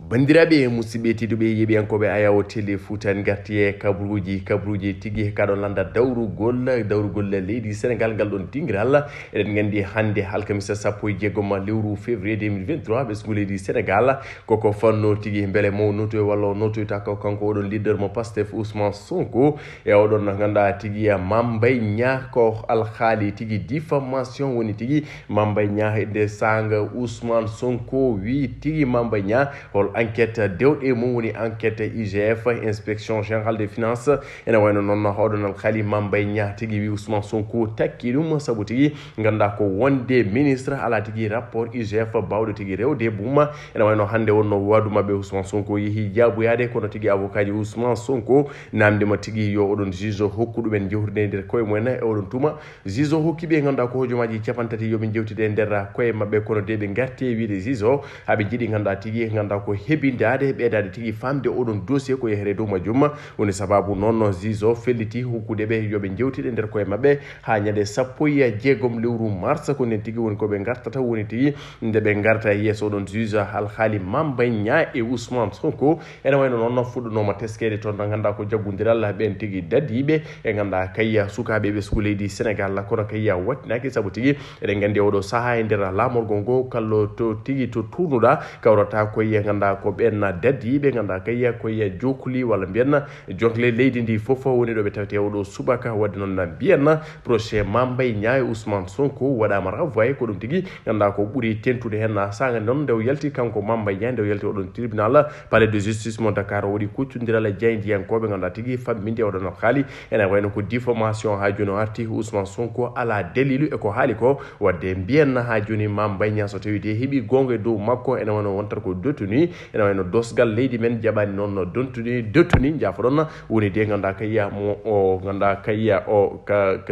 bandiraɓe musidɓe tedduɓe yeɓiyankoɓe ayawo télé Foutan garti e kabruji tigui kaɗon landa dawrugol leydi Sénégal ngal ɗon dingiral eɗen gandi hande alkamisa 16 lewru février 2023 ɓesgu leydi Sénégal koko fanno tigui beele mo notoy walla notoyta kanko oɗon leader mo Pastef Ousmane Sonko e oɗon ganda tigui Mame Mbaye Niang ko alhaali tigui diffamation woni tigui Mame Mbaye Niang de sanga Ousmane Sonko wi tigui Mame Mbaye Niang hol enquête dewɗe mum woni enquête IGF inspection générale des finances ene wayno noon oɗon alhaali Mame Mbaye Niang tigui wi Ousmane Sonko takki ɗum saabu tigui ganda ko wonde ministre ala tigui rapport IGF bawɗo tigui rewde buma ene wayno hande wonno wadu mabɓe Ousmane Sonko yeehi jaboyade kono tigui avocat ji Ousmane Sonko namdema tigui yo oɗon juge hokku ɗumen jewtude nder koye mumen e oɗon tuma juge hokkiɓe ganda ko hojomaji capantati yoɓe jewtide nder koye mabɓe kono de ɓe garti wiide juge haaɓe jiiɗi ganda tigui ganda ko hebindade ɓeydade tigui famde oɗon dossier ko yehere dow majjum woni sababu noon juge felliti hokkude ɓe yoɓe jewtide nder koye mabɓe ha ñande 16 lewru mars ko nden tigui woni koɓe gartata woni tigui nde ɓe garta yesso oɗon juge alhaali Mame Mbaye Niang e Ousmane Sonko ene wayno noon fuɗɗonoma teskede toon ganda ko jaggodiral ɓen tigui dadiɓe e ganda kayya sukaɓe ɓesgu leydi Sénégal kono kayya wattinaki saabu tigui eɗen gandi oɗo saaha e nder lamorgol ngo kallo to tigui to tournuɗa kawrata koye ganda ko ɓen dadiɓe ganda kayya koye jokuli walla mbiyen jongle leydi ndi foof woni ɗo ɓe tawte oɗo subaka wadde noon mbiyen projet Mame Mbaye Niang e Ousmane Sonko waɗama renvoyé ko ɗum tigui ganda ko ɓuuri tentude hen saga noon nde yalti kanko Mame Mbaye Niang nde yalti oɗon tribunal palais de justice mo Dakar waɗi kuccodiral jeydiyankoɓe ganda tigui famminde oɗon haali ene wayno ko diffamation ha joni o arti Ousmane Sonko ala dalilu eko haali ko wadde mbiyen ha joni Mame Mbaye Niang so tawi de heeɓi gonga e dow makko ene wayno wontat ko dottuni ene wayno dosgal leydi men jaɓani noon dottuni jafoɗon woni de ganda kayya mo o ganda kayya o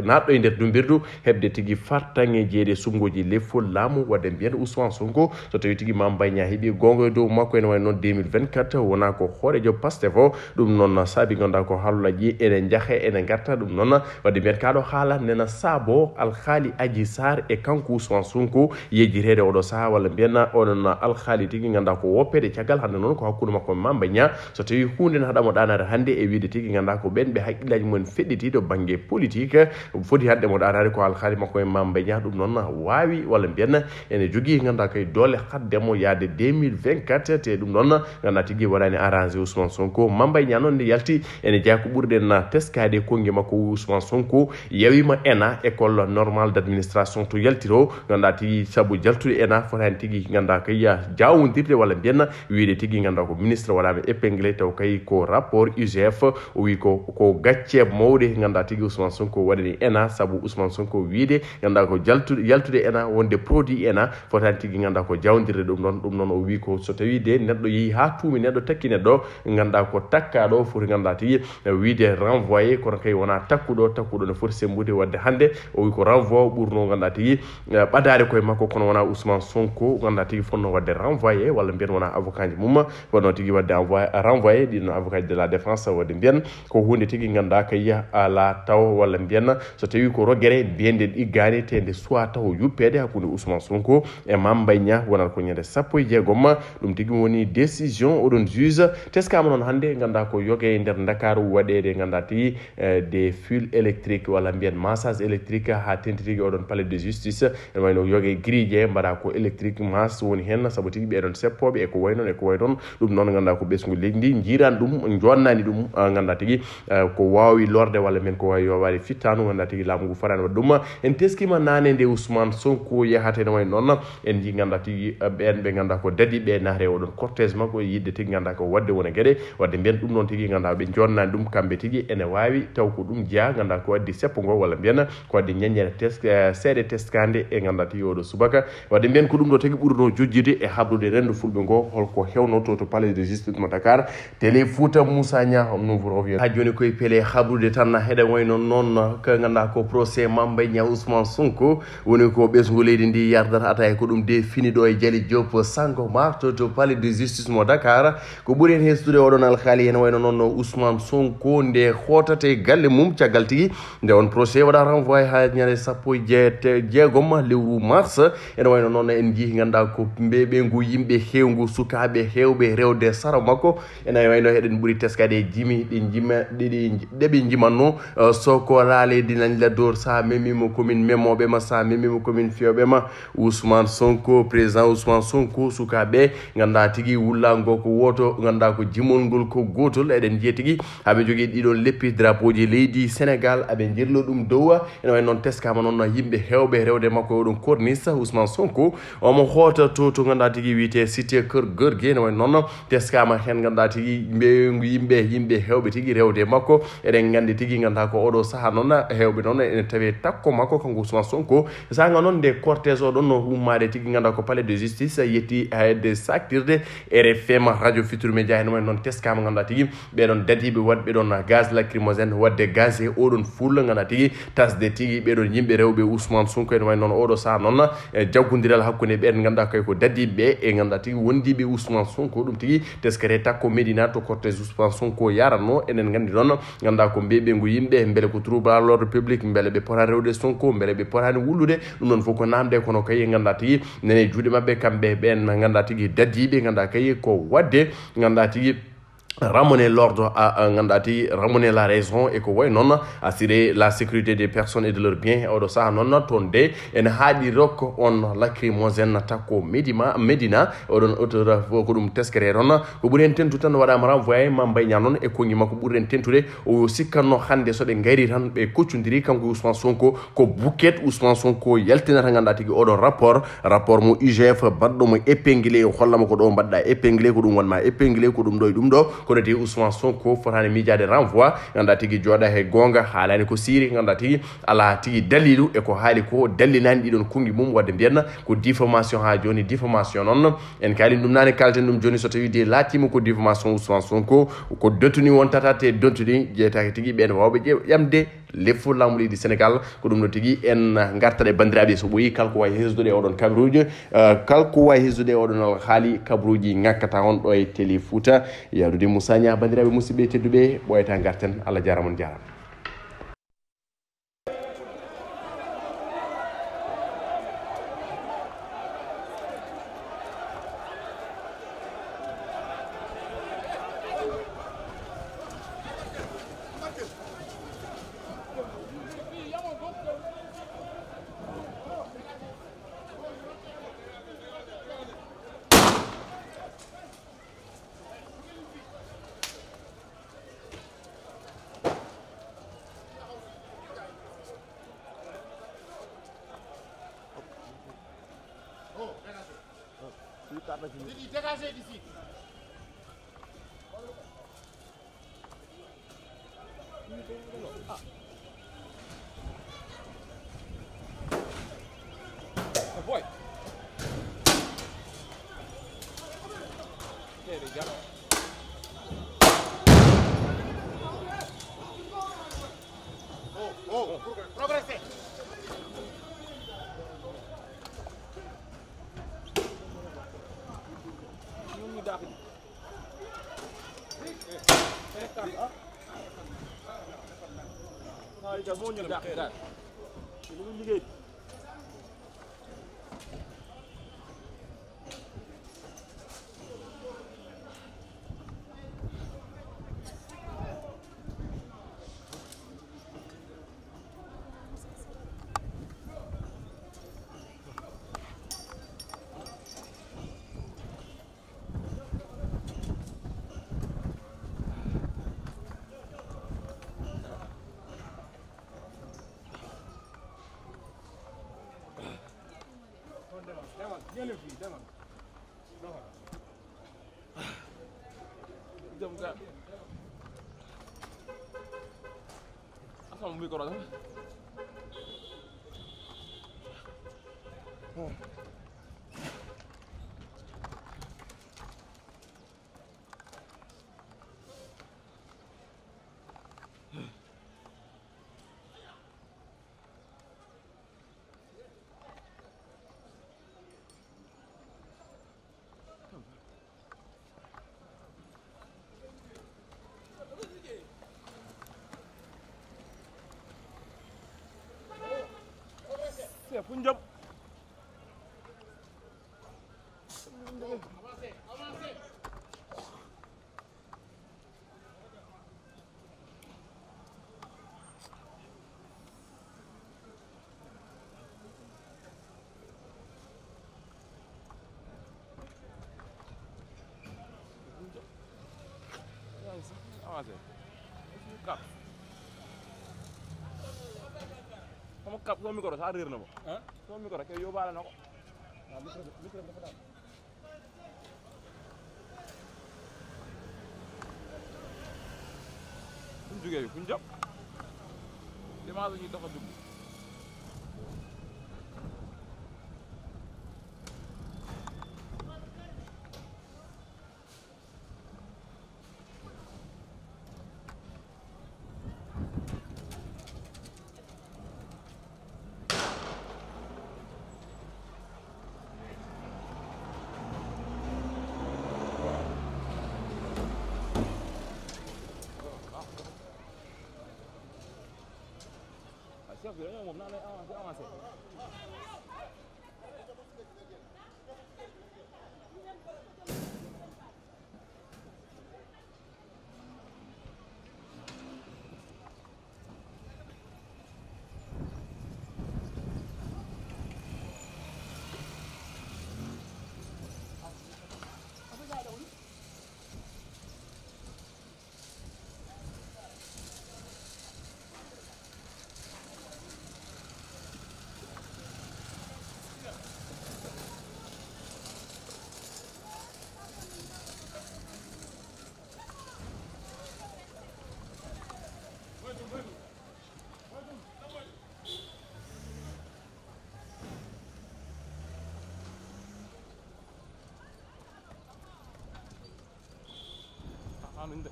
natɗo e nder dumbirdu hebde tigui fartange jeeyde sumgoji lefol laamu wadde mbiyen Ousmane Sonko so tawi tigui Mame Mbaye Niang heeɓi gonga e dow makko ene wayno 2024 wona ko hoorejo Pastef o ɗum noon saabi ganda ko hallaji ene jaahe ene garta ɗum noon wadde mbiyen kaɗo haala nena saabo alhaali Adji Sarr e kanko Ousmane Sonko yejjirede oɗo saaha walla mbiyen oɗon alhaali tigui ganda ko woppede caggal hande noon ko hakkude makko Mame Mbaye Niang so tawi hunde ne haɗamo ɗanade hande e wiide tigui ganda ko ɓen ɓe haqqillaji mumen feɗɗiti to banggue politique foti hadde mo ɗanade ko alhaali makko e Mame Mbaye Niang ɗum noon wawi walla mbiyen ene jogui ganda kay doole haddemo yaade 2024 te ɗum noon ganda tigui waɗani arrangé Ousmane Sonko Mame Mbaye Niang noon nde yalti ene jeeya ko ɓurɗen teskade kongue makko Ousmane Sonko yawima ENA école normale d'administration to yaltiro ganda tigui saabu jaltude ENA fotani tigui ganda kayya jawodirde walla mbiyen wiide tigui ganda ko ministre waɗama épinglé taw kay ko rapport IGF o wi ko gacce mawɗe ganda tigui Ousmane Sonko waɗani ENA saabu Ousmane Sonko wiide ganda ko yaltude ENA wonde produit ENA fotani tigui ganda ko jawdirde ɗum noon o wi ko so tawi de neɗɗo yeehi ha tuumi neɗɗo takki neɗɗo ganda ko takkaɗo foti ganda tigui wiide renvoyé kono kay wona takkuɗo ne foti sembude wadde hande o wi ko renvoi ɓurno ganda tigui ɓadade koye makko kono wona Ousmane Sonko ganda tigui fonno wadde renvoyé walla mbiyen wona avocat ji mum fonno tigui wadde renvoyé ɗin avocat de la défense wadde mbiyen ko hunde tigui ganda kayya ala taw walla mbiyen so tawi ko roguere mbiyende ɗiggani te nde suwa taw yuppede hakkude Ousmane Sonko e Mame Mbaye Niang wonata ko ñande 16 ɗum tigui woni décision oɗon juge teskama noon hande ganda ko yogue nder Dakar waɗede ganda tigui des fils électriques walla mbiyen massage électrique ha tenti tigui oɗon palais de justice ene wayno yogue grille mbaɗa ko électrique masse woni hen saabu tigui ɓeɗon seppoɓe eko way noon ɗum noon ganda ko ɓesgu leydi ndi jirani ɗum jonnani ɗum ganda tigui ko wawi lorde walla men ko wawi waɗi fittanu ganda tigui laamu ngu farani waɗa ɗum en teskima nane nde Ousmane Sonko yahata ene wayno noon en ji ganda tigui ɓen ɓe ganda ko dadi ɓe naare oɗon cortège makko yidde tigui ganda ko wadde wona gueɗe wadde mbiyen ɗum noon tigui ganda ɓe jonnani ɗum kamɓe tigui ene wawi taw ko ɗum jeeya ganda ko waddi seppo ngo walla mbiyen ko waddi ñaññere seeɗe teskande e ganda tigui oɗo subaka wadde mbiyen ko ɗum ɗo tigui ɓurno jojjude e habdude rendu fulɓe ngo holko hewnoto to palais de justice mo Dakar télé Fouta Moussa Niang nous vous revient ha joni koye pele habdude tan heɗen wayno noon ko ganda ko procès Mame Mbaye Niang Ousmane Sonko woni ko ɓesgu leydi ndi yardata ata ko ɗum de fini ɗo e Jali Diop Sangomar to palais de justice mo Dakar ko ɓuuri en hestude oɗon alhaali ene wayno noon Ousmane Sonko nde hotate galle mum caggal tigui nde on procès waɗa renvoyé ha ñande 16 lewru mars ene wayno noon en jii ganda ko ɓe ngu yimɓe hewgu sukaɓe sukaaɓe hewɓe rewde sara makko ene wayno eɗen ɓuuri teskade jimi ɗeɓe jimanno soko laaledi nañla dor sa memimo commune memoɓe ma sa memimo commune fewɓe ma Ousmane Sonko président Ousmane Sonko sukaɓe ganda tigui wullago ko woto ganda ko jimol ngol ko gotol eɗen jiiya tigui haɓe jogui ɗiɗon leppi drapeau ji leydi Sénégal aɓe jirlo ɗum dow ene way noon teskama noon yimɓe hewɓe rewde makko oɗon cornice Ousmane Sonko omo hoota to ganda tigui wiyete cité Keur Gorgui ene way noon teskama hen ganda tigui yimɓe hewɓe tigui rewde makko eɗen gandi tigui ganda ko oɗo saaha noon hewɓe noon ene tawi takko makko kanko Ousmane Sonko saga noon nde cortège oɗon no ummade tigui ganda ko palais de justice yetti hayde saktirde RFM radio Futurs Médias ene way noon teskama ganda tigui ɓeɗon dadiɓe wadɓe ɗon gaz lacrymogène wadde gaz e oɗon fulla ganda tigui tasde tigui ɓeɗon yimɓe rewɓe Ousmane Sonko ene way noon oɗo saaha noon jaggodiral hakkude ɓen ganda kay ko dadiɓe e ganda tigui wondiɓe Ousmane Sonko ɗum tigui teskere takko Médina to cortège Ousmane Sonko yaranno enen gandi noon ganda ko mbeɓe ngu yimɓe beele ko trouble à l'ordre public beele ɓe potani rewde Sonko beele ɓe potani wullude ɗum noon fof ko namde kono kay ganda tigui nene juuɗe mabɓe kamɓe ɓen ganda tigui dadiɓe ganda kay ko wadde ganda tigui ramener l'ordre à ngandati ramener la raison et ko way non assurer la sécurité des personnes et de leurs biens odo sa non tonde en haadi rokko on lacrymogène takko Medina odon auteur ko dum teskere non ko buren tentu tan wada ma renvoyer Mambay Niang non e ko ngima ko buren tentude o sikkanno hande so de ngayri tan be koccundiri kanko Ousmane Sonko ko buket Ousmane Sonko yaltinata ngandati odo rapport mo IGF baddo mo épinglé hollama ko do badda épinglé ko dum wonma épinglé ko dum do kono de Ousmane Sonko fotani miijaade renvoi ganda tigi jooɗa he gonga haalani ko siiri ganda tigi ala tigi dalilu e ko haali ko dallinani ɗiɗon kungi mum wadde mbiyanna ko diffamation ha joni diffamation noon en kaali ɗum nane kalten ɗum joni so tawi de laatima ko diffamation Ousmane Sonko ko dottuni wontata te dottuni jeetaki tigi ɓen wawɓe ƴamde leffu laamu leydi Sénégal ko ɗum no tigi en gartaɗe bandiraɓe so ɓoyi kalko wawi hesdude oɗon kabaruji kalko wawi hesdude oɗon haali kabaruji ngakkata on ɗo e télé Fouta yadude Moussa Nia bandiraɓe musidɓe tedduɓe ɓoyata garten Allah jaramon jarama Dégagez d'ici. Boy. There we go. Oh, progressez. Asal mau mikro kan? Punjab. Avancez, avancez. avancé cap sama cap sama micro sax réer na ma ah sama micro kay yóbbaale na ko waaw micro dafa daal fuñ jógee bi fuñ jëm dimanche ñu dafa dugg chef bi dañoo moom naa lay avancé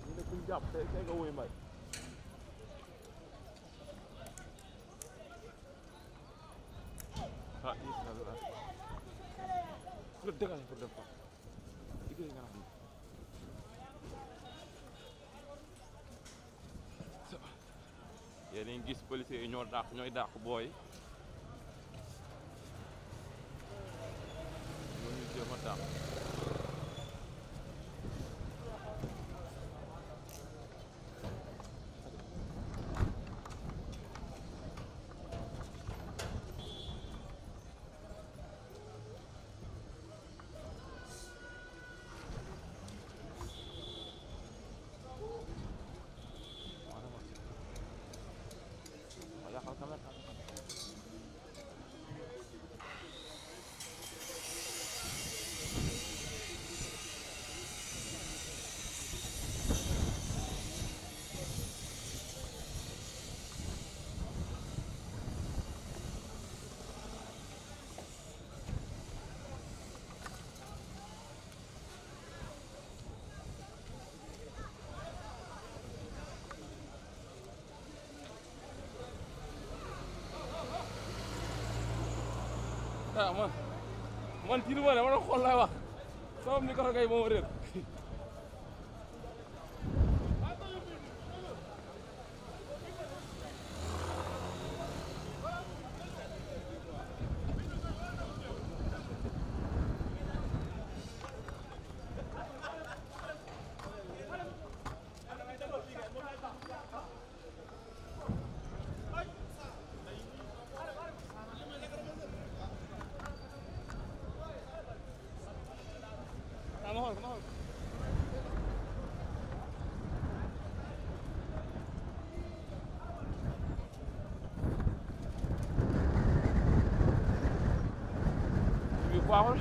ñu ne kuñ jàpp tey nga woy mbay ah inshallah su la dégagé pour def ko liggéey nga xam yéen a ngi gis policiers yi ñooy dàq booy ñoo ñu jéem a dàq ah man tiitu ma ne ma xool laay wax sama micro kay moo ma réer baaxul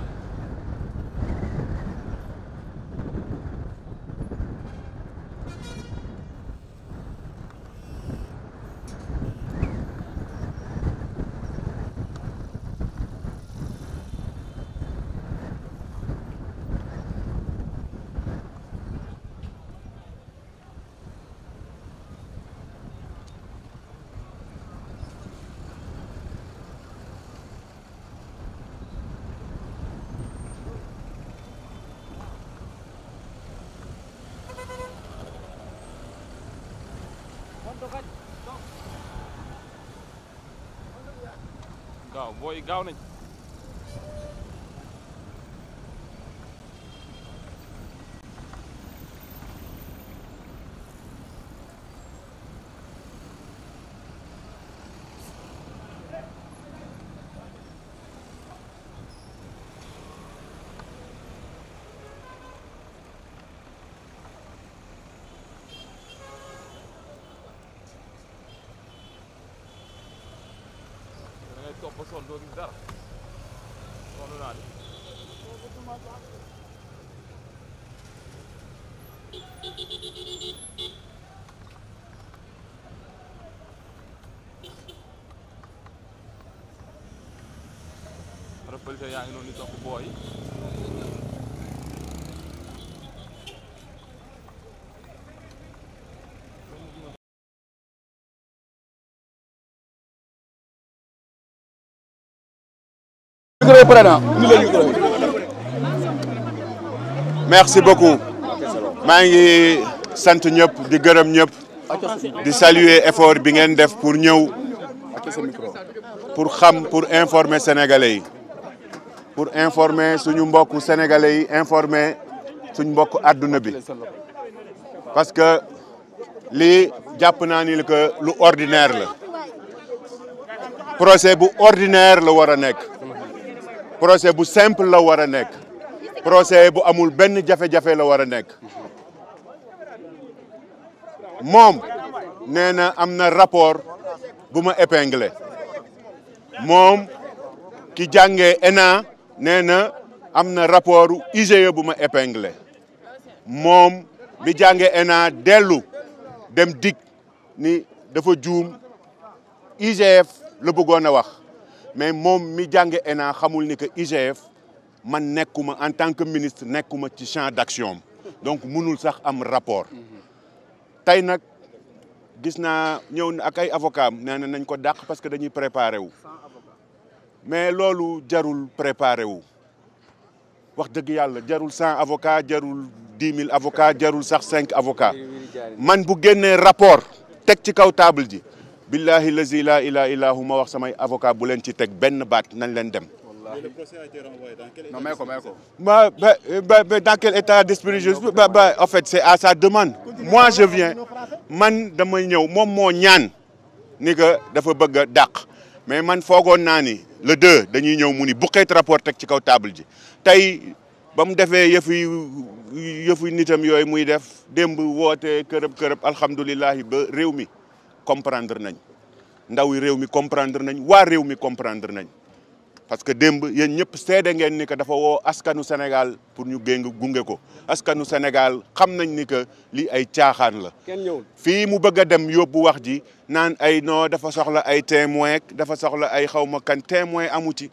gaaw booy gaaw nañ topp ba sonn doo gis dara sonn naa de. police yaa ngi noonu di topp booy merci beaucoup maa ngi sant ñëpp di gërëm ñëpp di saluer effort bi ngeen def pour ñëw pour informer sénégalais yi pour informer suñu mbokku sénégalais yi informer suñu mbokku àdduna bi parce que lii jàpp naa ni que lu ordinaire la procès bu ordinaire la war a nekk procès bu simple la war a nekk procès bu amul benn jafe-jafe la war a nekk moom nee na am na rapport bu ma épinglé moom ki jàngee ENA nee na am na rapport IGE bu ma épinglé moom bi jàngee ENA dellu dem dik ni dafa juum IGF la bëggoon a wax mais moom mi jànge ENA xamul ni que IGF man nekkuma en tant que ministre nekkuma ci champ d'action donc mënul sax am rapport tey nag gis naa ñëw na ak ay avocat am nee na nañ ko dàq parce que dañuy préparé wu mais loolu jarul préparé wu wax dëgg yàlla jarul 100 avocats jarul 10 000 avocats jarul sax 5 avocats man bu génnee rapport teg ci kaw table ji billahi lazi la ilaha illa hu ma wax samay avocat bu leen ci teg benn baat nañ leen dem. Le procès a été renvoyé dans quel état? Dans quel état d'esprit en fait c'est à sa demande. Moi je viens man damay ñëw moom moo ñaan ni que dafa bëgg a dàq mais man foogoon naa ni le 2 dañuy ñëw mu ni bu xeet rapport teg ci kaw table ji tey ba mu defee yëfu nitam yooyu muy def démb woote kërëb alhamdulilahi ba réew mi comprendre nañ ndaw yi réew mi comprendre nañ waa réew mi comprendre nañ parce que démb yéen ñëpp seede ngeen ni que dafa woo askanu Sénégal pour ñu gunge ko askanu Sénégal xam nañ ni que lii ay caaxaan la. fii mu bëgg a dem yóbbu wax ji naan ay non dafa soxla ay témoin dafa soxla ay xawma kan témoin amu ci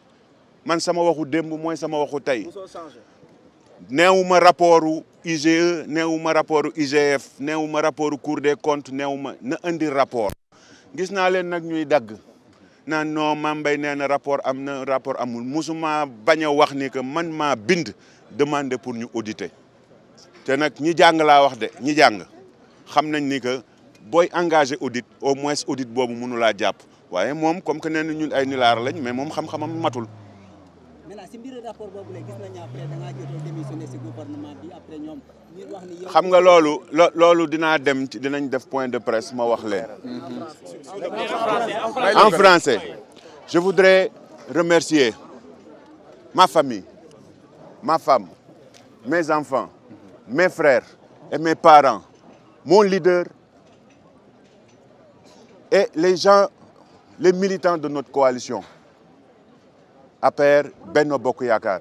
man sama waxu démb mooy sama waxu tey. neewuma rapportu IGE neewuma rapportu IGF neewuma rapportu Cour des comptes neewuma na indi rapport gis naa leen nag ñuy dagg naan non Mame Mbaye nee na rapport am na rapport amul musuma bañ a wax ni que man maa bind demandé pour ñu auditer te nag ñi jàng laa wax de ñi jàng xam nañ ni que booy engagé audit au moins audit boobu mënu laa jàpp waaye moom comme que nee na ñun ay nilaar lañ mais moom xam-xamam matul. si mbir rapport boobu gis nañu après da ngaa jot a démissionné si gouvernement bi après ñoom ñu wax ni xam nga loolu dinaa dem dinañ def point de presse ma wax leen. En français, je voudrais remercier ma famille, ma femme, mes enfants, mes frères et mes parents, mon leader et les gens, les militants de notre coalition. APR, Benno Bokk Yakaar,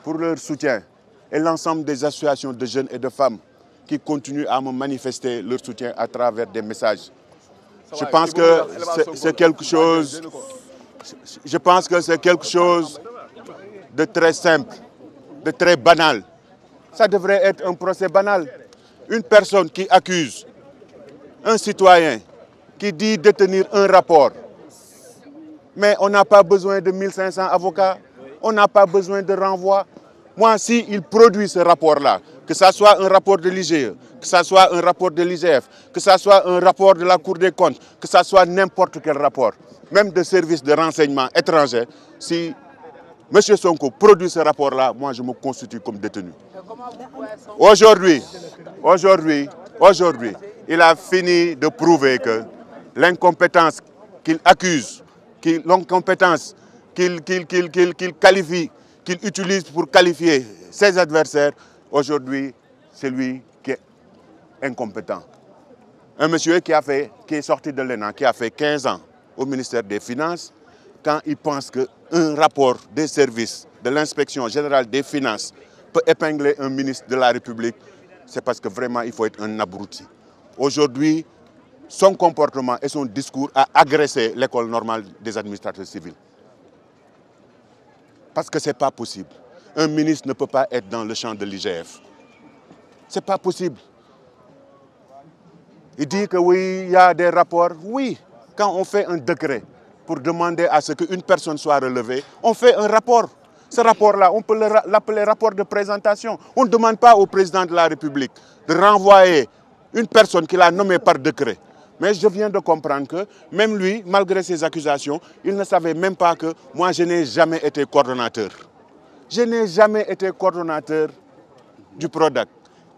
pour leur soutien et l'ensemble des associations de jeunes et de femmes qui continuent à me manifester leur soutien à travers des messages. Je pense que c'est quelque chose, de très simple, de très banal. Ça devrait être un procès banal. Une personne qui accuse un citoyen qui dit détenir un rapport. Mais on n'a pas besoin de 1500 avocats, on n'a pas besoin de renvoi. Moi, s'il produit ce rapport-là, que ça soit un rapport de l'IGE, que ça soit un rapport de l'IGF, que ça soit un rapport de la Cour des comptes, que ça soit n'importe quel rapport, même de services de renseignement étrangers, si M. Sonko produit ce rapport-là, moi, je me constitue comme détenu. Aujourd'hui, il a fini de prouver que l'incompétence qu'il accuse, l'incompétence qu'il qualifie, qu'il utilise pour qualifier ses adversaires, aujourd'hui, c'est lui qui est incompétent. Un monsieur qui est sorti de l'ENA, qui a fait 15 ans au ministère des Finances, quand il pense qu'un rapport des services de l'inspection générale des finances peut épingler un ministre de la République, c'est parce que vraiment il faut être un abruti. Aujourd'hui, son comportement et son discours a agressé l'école normale des administrateurs civils. Parce que ce n'est pas possible. Un ministre ne peut pas être dans le champ de l'IGF. Ce n'est pas possible. Il dit que oui, il y a des rapports. Oui, quand on fait un décret pour demander à ce qu'une personne soit relevée, on fait un rapport. Ce rapport-là, on peut l'appeler rapport de présentation. On ne demande pas au président de la République de renvoyer une personne qu'il a nommée par décret. Mais je viens de comprendre que même lui, malgré ses accusations, il ne savait même pas que moi, je n'ai jamais été coordonnateur. Je n'ai jamais été coordonnateur du PRODAC.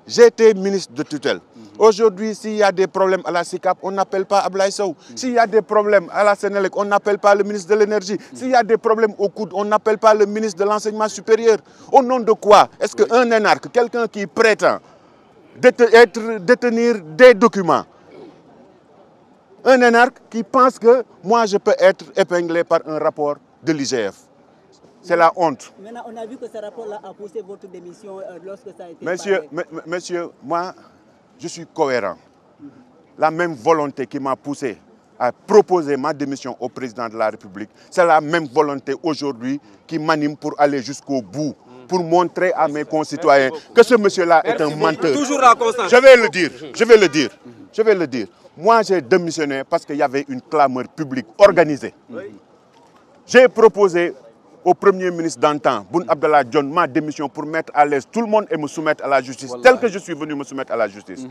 J'ai été ministre de tutelle. Aujourd'hui, s'il y a des problèmes à la SICAP, on n'appelle pas Ablaye Sow. S'il y a des problèmes à la Sénélec, on n'appelle pas le ministre de l'Énergie. S'il y a des problèmes au coude, on n'appelle pas le ministre de l'Enseignement supérieur. Au nom de quoi est-ce qu'un énarque, quelqu'un qui prétend détenir des documents, un énarque qui pense que moi je peux être épinglé par un rapport de l'IGF. C'est la honte. Maintenant, on a vu que ce rapport-là a poussé votre démission lorsque ça a été Monsieur, moi, je suis cohérent. La même volonté qui m'a poussé à proposer ma démission au président de la République, c'est la même volonté aujourd'hui qui m'anime pour aller jusqu'au bout, pour montrer à mes concitoyens que ce monsieur-là est un menteur. Toujours la constance. Je vais le dire. Moi, j'ai démissionné parce qu'il y avait une clameur publique organisée. J'ai proposé au Premier ministre d'antan, Boun Abdallah Dionne, ma démission pour mettre à l'aise tout le monde et me soumettre à la justice, tel que je suis venu me soumettre à la justice.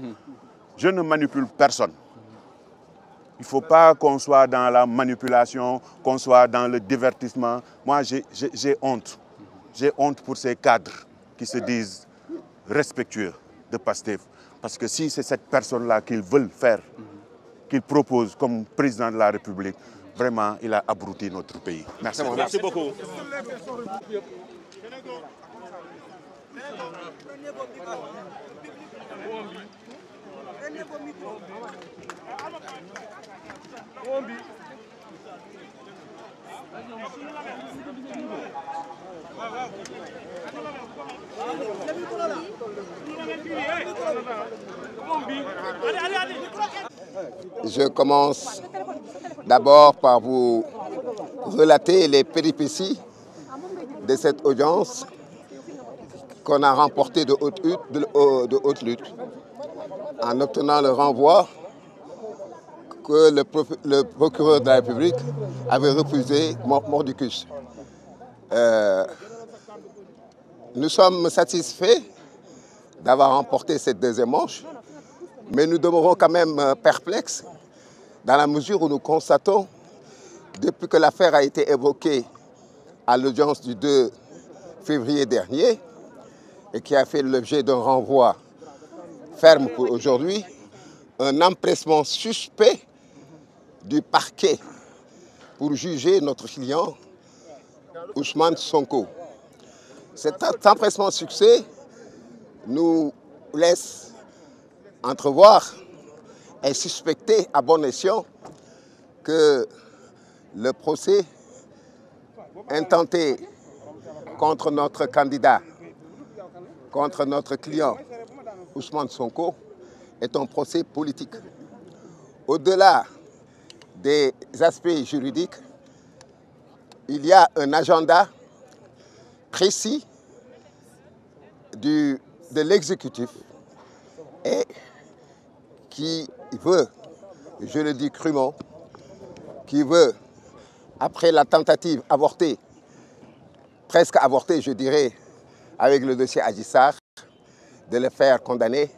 Je ne manipule personne. Il ne faut pas qu'on soit dans la manipulation, qu'on soit dans le divertissement. Moi, j'ai honte. J'ai honte pour ces cadres qui se disent respectueux de Pastef. Parce que si c'est cette personne-là qu'ils veulent faire, qu'ils proposent comme président de la République, vraiment, il a abruti notre pays. Merci. Merci beaucoup. Je commence d'abord par vous relater les péripéties de cette audience qu'on a remportée de haute lutte en obtenant le renvoi que le procureur de la République avait refusé mordicus. Nous sommes satisfaits d'avoir remporté cette deuxième manche, mais nous demeurons quand même perplexes dans la mesure où nous constatons, depuis que l'affaire a été évoquée à l'audience du 2 février dernier et qui a fait l'objet d'un renvoi ferme pour aujourd'hui, un empressement suspect du parquet pour juger notre client Ousmane Sonko. Cet empressement succès nous laisse entrevoir et suspecter à bon escient que le procès intenté contre notre candidat, contre notre client Ousmane Sonko, est un procès politique. Au-delà des aspects juridiques, il y a un agenda précis de l'exécutif et qui veut, je le dis crûment, qui veut, après la tentative avortée, presque avortée, je dirais, avec le dossier Adji Sarr, de le faire condamner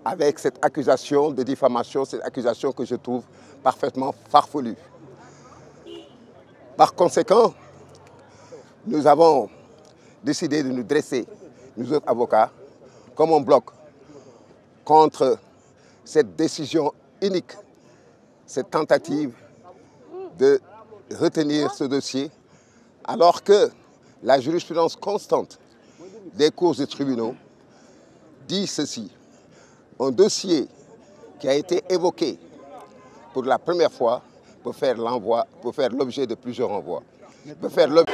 avec cette accusation de diffamation, cette accusation que je trouve parfaitement farfelue. Par conséquent, nous avons décidé de nous dresser, nous autres avocats, comme un bloc contre cette décision unique, cette tentative de retenir ce dossier, alors que la jurisprudence constante des cours et tribunaux dit ceci. Un dossier qui a été évoqué pour la première fois, peut faire l'objet de plusieurs renvois. Peut faire l'objet...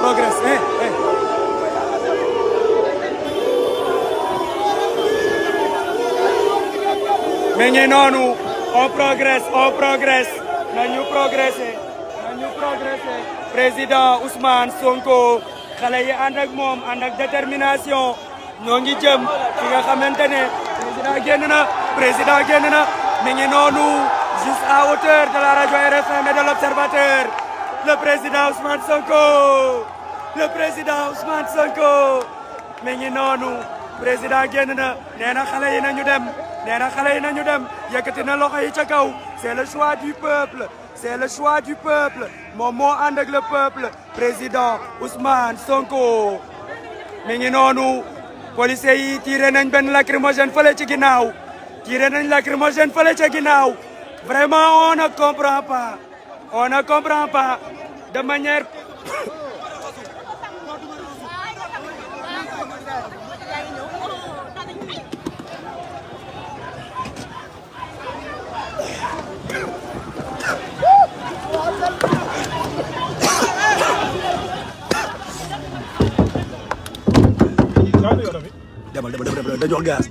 Progress, mais ngi noonu on progresse nañu progresser président Ousmane Sonko xale yi ànd ak moom ànd ak détermination ñoo ngi jëm fi nga xamante ne président génn na mi ngi noonu juste à hauteur de la radio RFM et de l'Observateur le président Ousmane Sonko mi ngi noonu président génn na nee na xale yi nañu dem yëkkati na loxo yi ca kaw c'est le choix du peuple moom moo ànd ak le peuple président Ousmane Sonko mi ngi noonu policiers yi tiré nañ benn lacrymogène fële ci ginnaaw vraiment on ne comprend pas de manière demal da jox gaz